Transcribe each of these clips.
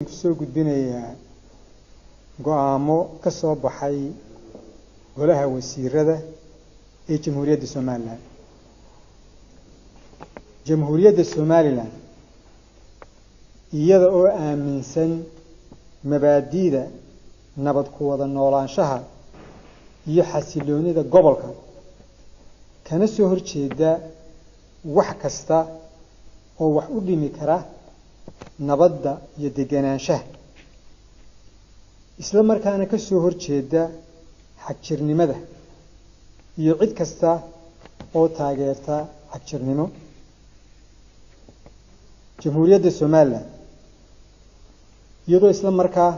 soo gudbinaya go'aamo ka soo baxay golaha wasiirada ee Jamhuuriyadda Soomaaliland. Jamhuuriyadda Soomaaliland iyada oo aaminsan mabaadi'da nabad ku wada noolaanshaha iyo xasiloonida gobolka kana soo horjeeda wax kasta oo wax u dhimi kara nabadda iyo deganaanshaha, isla markaana ka soo horjeeda xagjirnimada iyo cid kasta oo taageerta xagjirnimo. Jamhuuriyadda Soomaaliland iyadoo isla markaa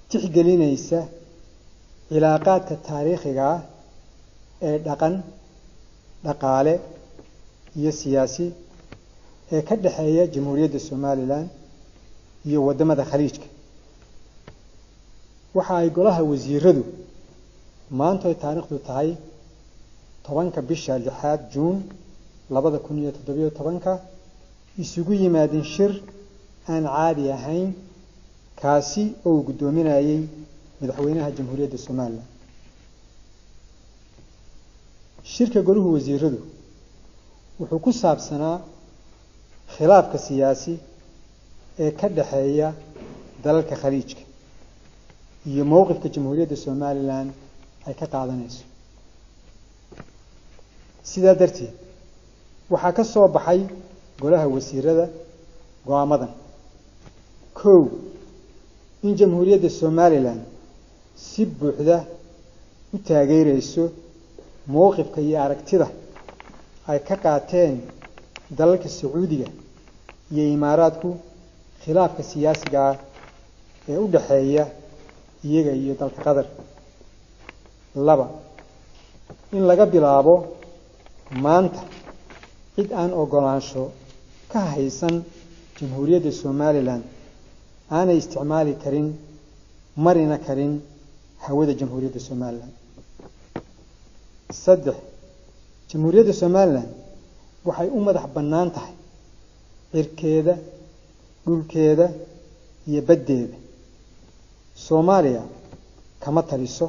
tixgelinaysa cilaaqaadka taariikhiga ah ee dhaqan, dhaqaale iyo siyaasi ee ka dhaxeeya Jamhuuriyadda Soomaaliland iyo wadamada khaliijka, waxa ay golaha wasiiradu maanta ay taariikhdu tahay 10 bisha 6 Juun 2017 isugu yimaadeen shir aan caadi ahayn kaasi oo gudoominayay madaxweynaha Jamhuuriyadda Soomaaliland. Shirka golaha wasiiradu wuxuu ku saabsanaa khilaafka siyaasi ee ka dhaxeeya dalalka khaliijka iyo mowqifka Jamhuuriyadda Soomaaliland ay ka qaadanayso. sidaa darteed waxaa ka soo baxay golaha wasiirada go'aamadan: 1. in Jamhuuriyadda Soomaaliland si buuxda u taageerayso mowqifka iyo aragtida ay ka qaateen dalalka Sacuudiga iyo Imaaraadku khilaafka siyaasiga ah ee u dhaxeeya iyaga iyo dalka Qatar. 2. in laga bilaabo maanta cid aan ogolaansho ka haysan Jamhuuriyadda Soomaaliland aanay isticmaali karin marina karin hawada Jamhuuriyadda Soomaaliland. 3. Jamhuuriyadda Soomaaliland waxay u madax bannaan tahay cirkeeda, dhulkeeda iyo baddeeda. Soomaaliya kama taliso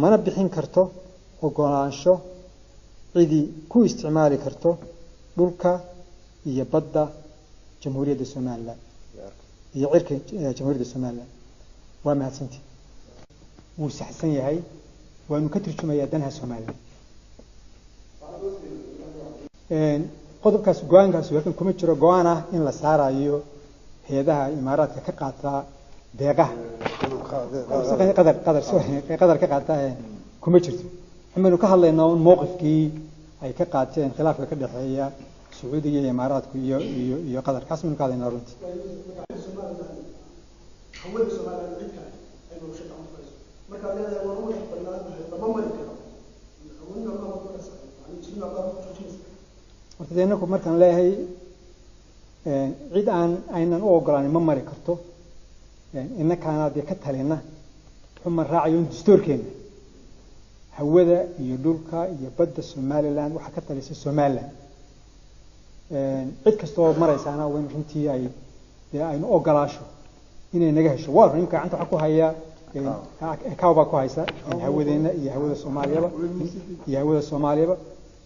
mana bixin karto ogolaansho cidii ku isticmaali karto dhulka iyo badda Jamhuuriyadda Soomaaliland iyo cirka Jamhuuriyadda Soomaaliland. waa mahadsantii. wuu saxsan yahay, waanu ka turjumayaa danaha Soomaaliland. qodobkaas go'aankaas halkan kuma jiro go'aan ah in la saarayo heedaha Imaaraadka ka qaata deeqaha qadar ka qaata kuma jirto. waxaynu ka hadlaynaa un mowqifkii ay ka qaateen khilaafka ka dhaxeeya Sacuudiga iyo Imaaraadku iyo Qatar. kaas aynu ka hadlaynaa runtii. horta inaku markaan leeyahay cid aynan u ogolaanin ma mari karto, innakaana dee ka talina xuma raacayo in dastuurkeena hawada iyo dhulka iyo badda Somaliland waxa ka talisa Somaliland. cid kastoo maraysaana waa in runtii aynu ogolaasho inay naga hesho. waa runka gacanta waxa ku haya kaaba ku haysa hawadeena iyo hawada Soomaaliyaba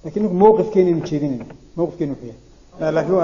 laakiin mowqifkeena jeedinayna mowqifkeena wuxuu yahay. laakiin